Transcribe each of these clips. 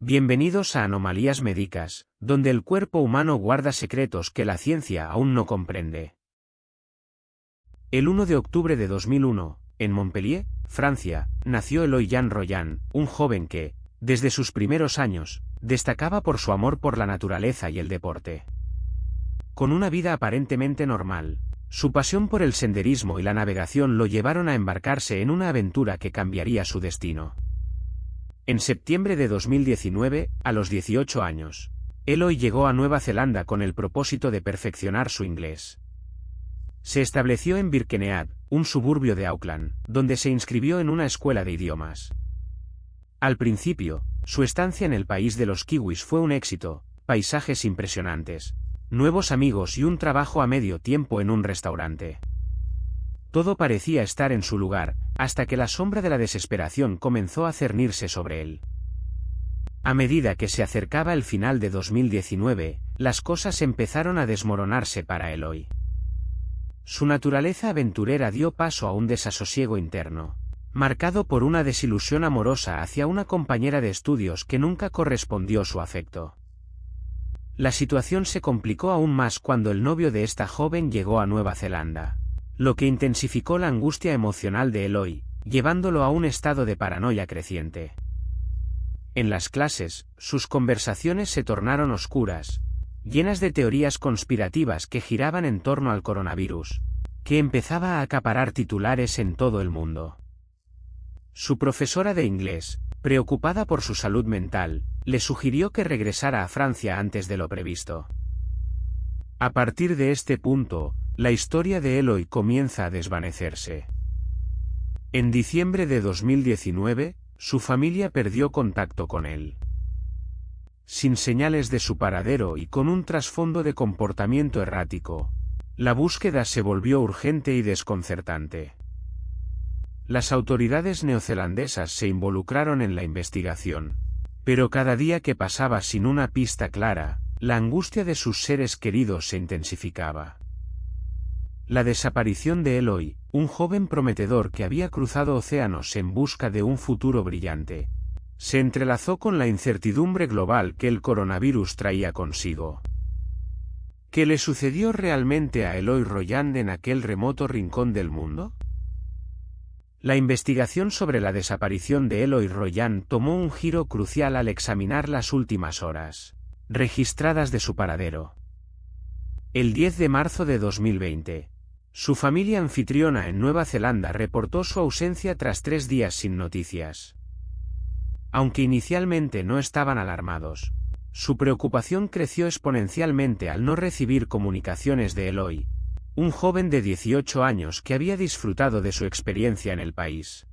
Bienvenidos a Anomalías Médicas, donde el cuerpo humano guarda secretos que la ciencia aún no comprende. El 1 de octubre de 2001, en Montpellier, Francia, nació Eloy Jan Royan, un joven que, desde sus primeros años, destacaba por su amor por la naturaleza y el deporte. Con una vida aparentemente normal, su pasión por el senderismo y la navegación lo llevaron a embarcarse en una aventura que cambiaría su destino. En septiembre de 2019, a los 18 años, Eloy llegó a Nueva Zelanda con el propósito de perfeccionar su inglés. Se estableció en Birkenhead, un suburbio de Auckland, donde se inscribió en una escuela de idiomas. Al principio, su estancia en el país de los kiwis fue un éxito: paisajes impresionantes, nuevos amigos y un trabajo a medio tiempo en un restaurante. Todo parecía estar en su lugar, hasta que la sombra de la desesperación comenzó a cernirse sobre él. A medida que se acercaba el final de 2019, las cosas empezaron a desmoronarse para Eloy. Su naturaleza aventurera dio paso a un desasosiego interno, marcado por una desilusión amorosa hacia una compañera de estudios que nunca correspondió su afecto. La situación se complicó aún más cuando el novio de esta joven llegó a Nueva Zelanda, lo que intensificó la angustia emocional de Eloy, llevándolo a un estado de paranoia creciente. En las clases, sus conversaciones se tornaron oscuras, llenas de teorías conspirativas que giraban en torno al coronavirus, que empezaba a acaparar titulares en todo el mundo. Su profesora de inglés, preocupada por su salud mental, le sugirió que regresara a Francia antes de lo previsto. A partir de este punto, la historia de Eloy comienza a desvanecerse. En diciembre de 2019, su familia perdió contacto con él. Sin señales de su paradero y con un trasfondo de comportamiento errático, la búsqueda se volvió urgente y desconcertante. Las autoridades neozelandesas se involucraron en la investigación, pero cada día que pasaba sin una pista clara, la angustia de sus seres queridos se intensificaba. La desaparición de Eloy, un joven prometedor que había cruzado océanos en busca de un futuro brillante, se entrelazó con la incertidumbre global que el coronavirus traía consigo. ¿Qué le sucedió realmente a Eloy Royan en aquel remoto rincón del mundo? La investigación sobre la desaparición de Eloy Royan tomó un giro crucial al examinar las últimas horas registradas de su paradero. El 10 de marzo de 2020, su familia anfitriona en Nueva Zelanda reportó su ausencia tras 3 días sin noticias. Aunque inicialmente no estaban alarmados, su preocupación creció exponencialmente al no recibir comunicaciones de Eloy, un joven de 18 años que había disfrutado de su experiencia en el país.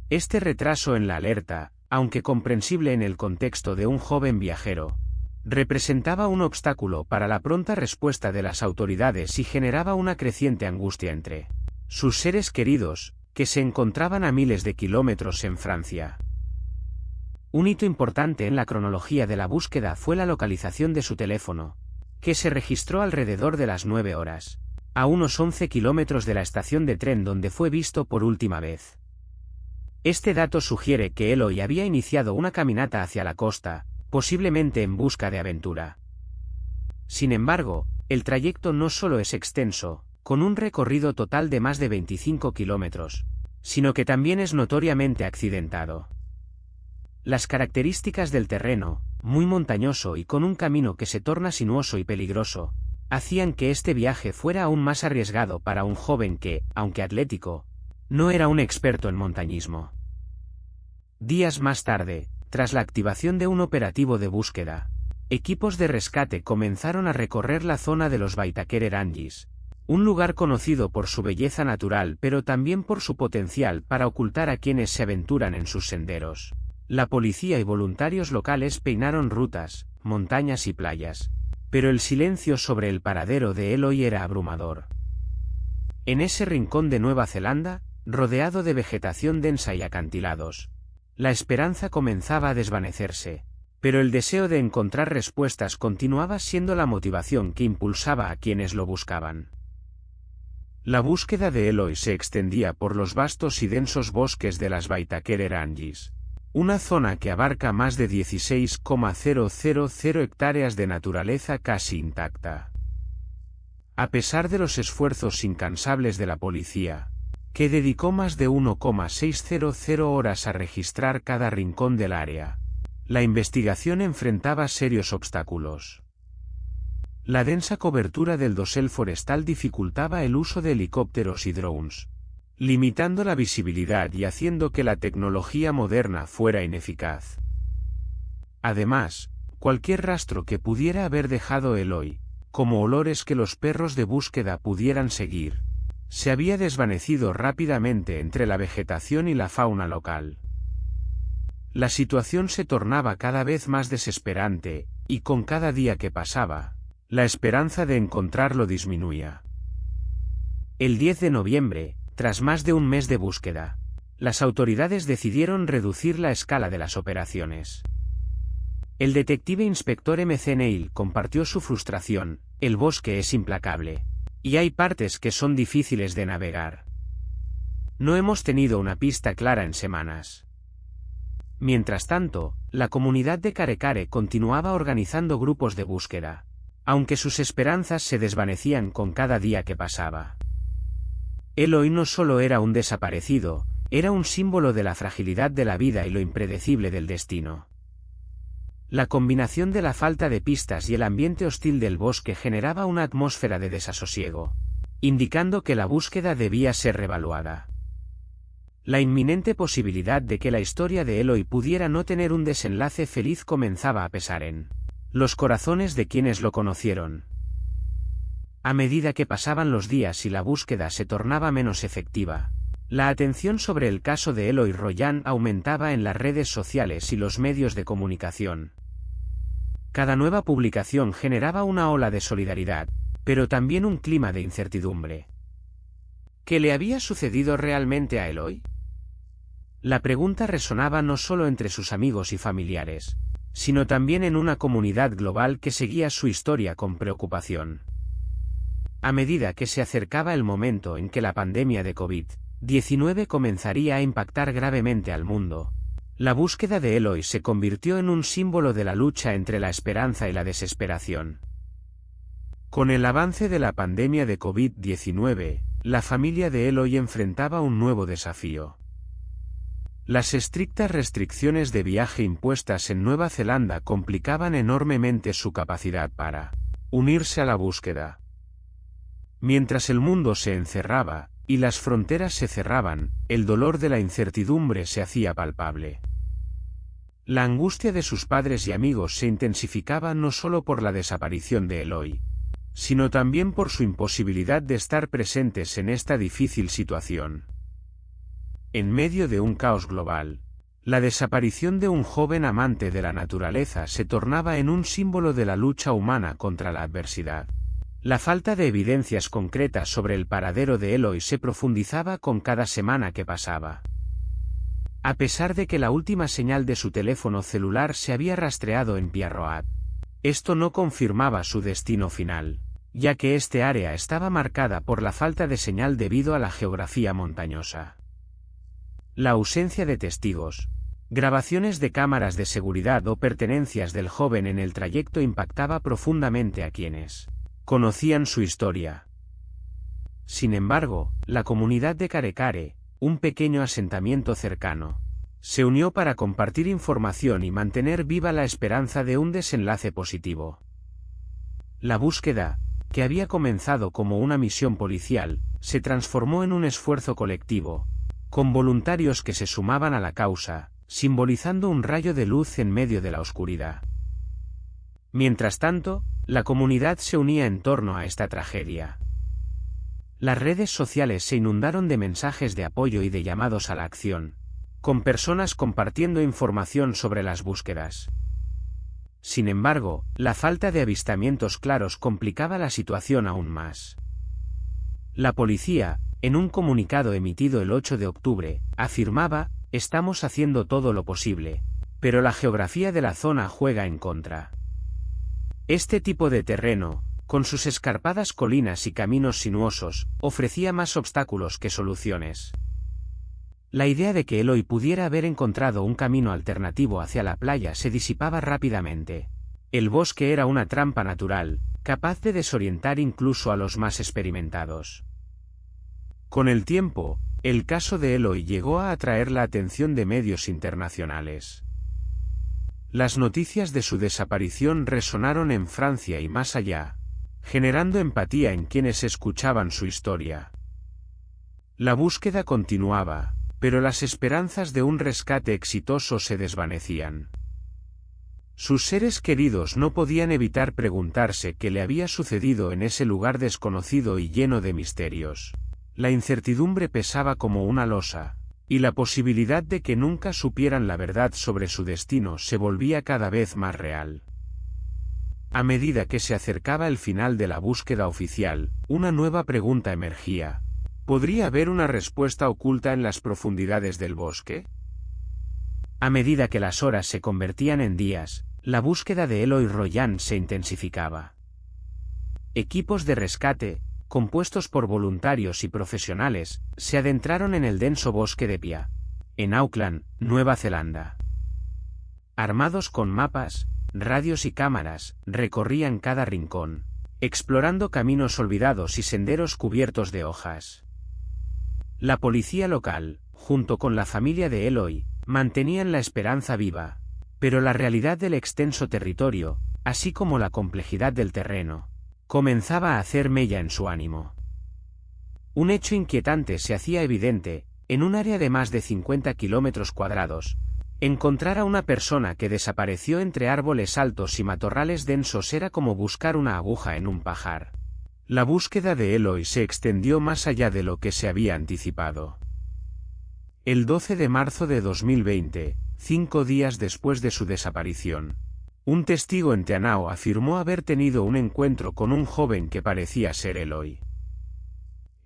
Este retraso en la alerta, aunque comprensible en el contexto de un joven viajero, representaba un obstáculo para la pronta respuesta de las autoridades y generaba una creciente angustia entre sus seres queridos, que se encontraban a miles de kilómetros en Francia. Un hito importante en la cronología de la búsqueda fue la localización de su teléfono, que se registró alrededor de las 9 horas, a unos 11 kilómetros de la estación de tren donde fue visto por última vez. Este dato sugiere que Eloy había iniciado una caminata hacia la costa, posiblemente en busca de aventura. Sin embargo, el trayecto no solo es extenso, con un recorrido total de más de 25 kilómetros, sino que también es notoriamente accidentado. Las características del terreno, muy montañoso y con un camino que se torna sinuoso y peligroso, hacían que este viaje fuera aún más arriesgado para un joven que, aunque atlético, no era un experto en montañismo. Días más tarde, tras la activación de un operativo de búsqueda, equipos de rescate comenzaron a recorrer la zona de los Waitakere Ranges, un lugar conocido por su belleza natural pero también por su potencial para ocultar a quienes se aventuran en sus senderos. La policía y voluntarios locales peinaron rutas, montañas y playas, pero el silencio sobre el paradero de Eloy era abrumador. En ese rincón de Nueva Zelanda, rodeado de vegetación densa y acantilados, la esperanza comenzaba a desvanecerse, pero el deseo de encontrar respuestas continuaba siendo la motivación que impulsaba a quienes lo buscaban. La búsqueda de Eloy se extendía por los vastos y densos bosques de las Waitakere Ranges, Una zona que abarca más de 16,000 hectáreas de naturaleza casi intacta. A pesar de los esfuerzos incansables de la policía, que dedicó más de 1,600 horas a registrar cada rincón del área, la investigación enfrentaba serios obstáculos. La densa cobertura del dosel forestal dificultaba el uso de helicópteros y drones, limitando la visibilidad y haciendo que la tecnología moderna fuera ineficaz. Además, cualquier rastro que pudiera haber dejado Eloy, como olores que los perros de búsqueda pudieran seguir, se había desvanecido rápidamente entre la vegetación y la fauna local. La situación se tornaba cada vez más desesperante, y con cada día que pasaba, la esperanza de encontrarlo disminuía. El 10 de noviembre, tras más de un mes de búsqueda, las autoridades decidieron reducir la escala de las operaciones. El detective inspector M.C. Neil compartió su frustración: el bosque es implacable, y hay partes que son difíciles de navegar. No hemos tenido una pista clara en semanas. Mientras tanto, la comunidad de Karekare continuaba organizando grupos de búsqueda, aunque sus esperanzas se desvanecían con cada día que pasaba. Eloy no solo era un desaparecido, era un símbolo de la fragilidad de la vida y lo impredecible del destino. La combinación de la falta de pistas y el ambiente hostil del bosque generaba una atmósfera de desasosiego, indicando que la búsqueda debía ser revaluada. La inminente posibilidad de que la historia de Eloy pudiera no tener un desenlace feliz comenzaba a pesar en los corazones de quienes lo conocieron. A medida que pasaban los días y la búsqueda se tornaba menos efectiva, la atención sobre el caso de Eloy Royan aumentaba en las redes sociales y los medios de comunicación. Cada nueva publicación generaba una ola de solidaridad, pero también un clima de incertidumbre. ¿Qué le había sucedido realmente a Eloy? La pregunta resonaba no solo entre sus amigos y familiares, sino también en una comunidad global que seguía su historia con preocupación. A medida que se acercaba el momento en que la pandemia de COVID-19 comenzaría a impactar gravemente al mundo, la búsqueda de Eloy se convirtió en un símbolo de la lucha entre la esperanza y la desesperación. Con el avance de la pandemia de COVID-19, la familia de Eloy enfrentaba un nuevo desafío. Las estrictas restricciones de viaje impuestas en Nueva Zelanda complicaban enormemente su capacidad para unirse a la búsqueda. Mientras el mundo se encerraba, y las fronteras se cerraban, el dolor de la incertidumbre se hacía palpable. La angustia de sus padres y amigos se intensificaba no solo por la desaparición de Eloy, sino también por su imposibilidad de estar presentes en esta difícil situación. En medio de un caos global, la desaparición de un joven amante de la naturaleza se tornaba en un símbolo de la lucha humana contra la adversidad. La falta de evidencias concretas sobre el paradero de Eloy se profundizaba con cada semana que pasaba. A pesar de que la última señal de su teléfono celular se había rastreado en Pierre-Road, esto no confirmaba su destino final, ya que este área estaba marcada por la falta de señal debido a la geografía montañosa. La ausencia de testigos, grabaciones de cámaras de seguridad o pertenencias del joven en el trayecto impactaba profundamente a quienes conocían su historia. Sin embargo, la comunidad de Karekare, un pequeño asentamiento cercano, se unió para compartir información y mantener viva la esperanza de un desenlace positivo. La búsqueda, que había comenzado como una misión policial, se transformó en un esfuerzo colectivo, con voluntarios que se sumaban a la causa, simbolizando un rayo de luz en medio de la oscuridad. Mientras tanto, la comunidad se unía en torno a esta tragedia. Las redes sociales se inundaron de mensajes de apoyo y de llamados a la acción, con personas compartiendo información sobre las búsquedas. Sin embargo, la falta de avistamientos claros complicaba la situación aún más. La policía, en un comunicado emitido el 8 de octubre, afirmaba: «Estamos haciendo todo lo posible, pero la geografía de la zona juega en contra». Este tipo de terreno, con sus escarpadas colinas y caminos sinuosos, ofrecía más obstáculos que soluciones. La idea de que Eloy pudiera haber encontrado un camino alternativo hacia la playa se disipaba rápidamente. El bosque era una trampa natural, capaz de desorientar incluso a los más experimentados. Con el tiempo, el caso de Eloy llegó a atraer la atención de medios internacionales. Las noticias de su desaparición resonaron en Francia y más allá, generando empatía en quienes escuchaban su historia. La búsqueda continuaba, pero las esperanzas de un rescate exitoso se desvanecían. Sus seres queridos no podían evitar preguntarse qué le había sucedido en ese lugar desconocido y lleno de misterios. La incertidumbre pesaba como una losa, y la posibilidad de que nunca supieran la verdad sobre su destino se volvía cada vez más real. A medida que se acercaba el final de la búsqueda oficial, una nueva pregunta emergía. ¿Podría haber una respuesta oculta en las profundidades del bosque? A medida que las horas se convertían en días, la búsqueda de Eloy Royan se intensificaba. Equipos de rescate, compuestos por voluntarios y profesionales, se adentraron en el denso bosque de Pia, en Auckland, Nueva Zelanda. Armados con mapas, radios y cámaras, recorrían cada rincón, explorando caminos olvidados y senderos cubiertos de hojas. La policía local, junto con la familia de Eloy, mantenían la esperanza viva, pero la realidad del extenso territorio, así como la complejidad del terreno, comenzaba a hacer mella en su ánimo. Un hecho inquietante se hacía evidente: en un área de más de 50 kilómetros cuadrados, encontrar a una persona que desapareció entre árboles altos y matorrales densos era como buscar una aguja en un pajar. La búsqueda de Eloy se extendió más allá de lo que se había anticipado. El 12 de marzo de 2020, 5 días después de su desaparición, un testigo en Te Anau afirmó haber tenido un encuentro con un joven que parecía ser Eloy.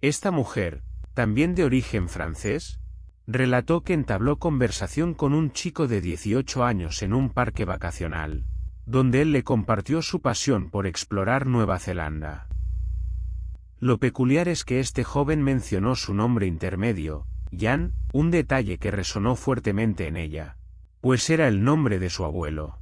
Esta mujer, también de origen francés, relató que entabló conversación con un chico de 18 años en un parque vacacional, donde él le compartió su pasión por explorar Nueva Zelanda. Lo peculiar es que este joven mencionó su nombre intermedio, Jan, un detalle que resonó fuertemente en ella, pues era el nombre de su abuelo.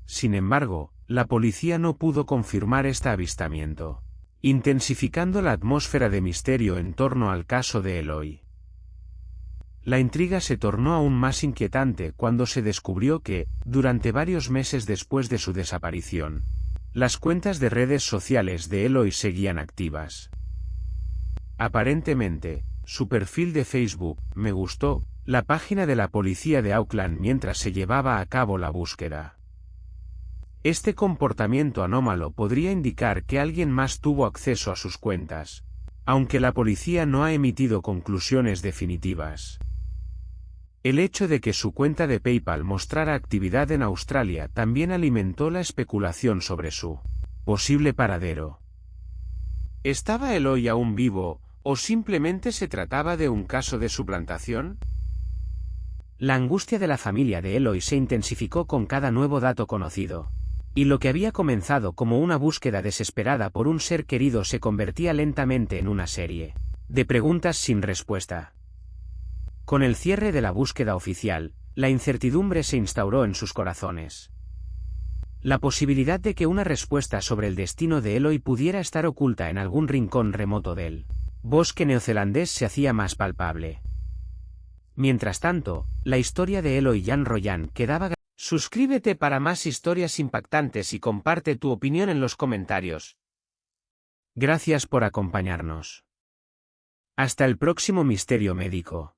Sin embargo, la policía no pudo confirmar este avistamiento, intensificando la atmósfera de misterio en torno al caso de Eloy. La intriga se tornó aún más inquietante cuando se descubrió que, durante varios meses después de su desaparición, las cuentas de redes sociales de Eloy seguían activas. Aparentemente, su perfil de Facebook, Me Gustó, la página de la policía de Auckland mientras se llevaba a cabo la búsqueda. Este comportamiento anómalo podría indicar que alguien más tuvo acceso a sus cuentas, aunque la policía no ha emitido conclusiones definitivas. El hecho de que su cuenta de PayPal mostrara actividad en Australia también alimentó la especulación sobre su posible paradero. ¿Estaba Eloy aún vivo, o simplemente se trataba de un caso de suplantación? La angustia de la familia de Eloy se intensificó con cada nuevo dato conocido, y lo que había comenzado como una búsqueda desesperada por un ser querido se convertía lentamente en una serie de preguntas sin respuesta. Con el cierre de la búsqueda oficial, la incertidumbre se instauró en sus corazones. La posibilidad de que una respuesta sobre el destino de Eloy pudiera estar oculta en algún rincón remoto del bosque neozelandés se hacía más palpable. Mientras tanto, la historia de Eloy Jan Royan quedaba. Suscríbete para más historias impactantes y comparte tu opinión en los comentarios. Gracias por acompañarnos. Hasta el próximo misterio médico.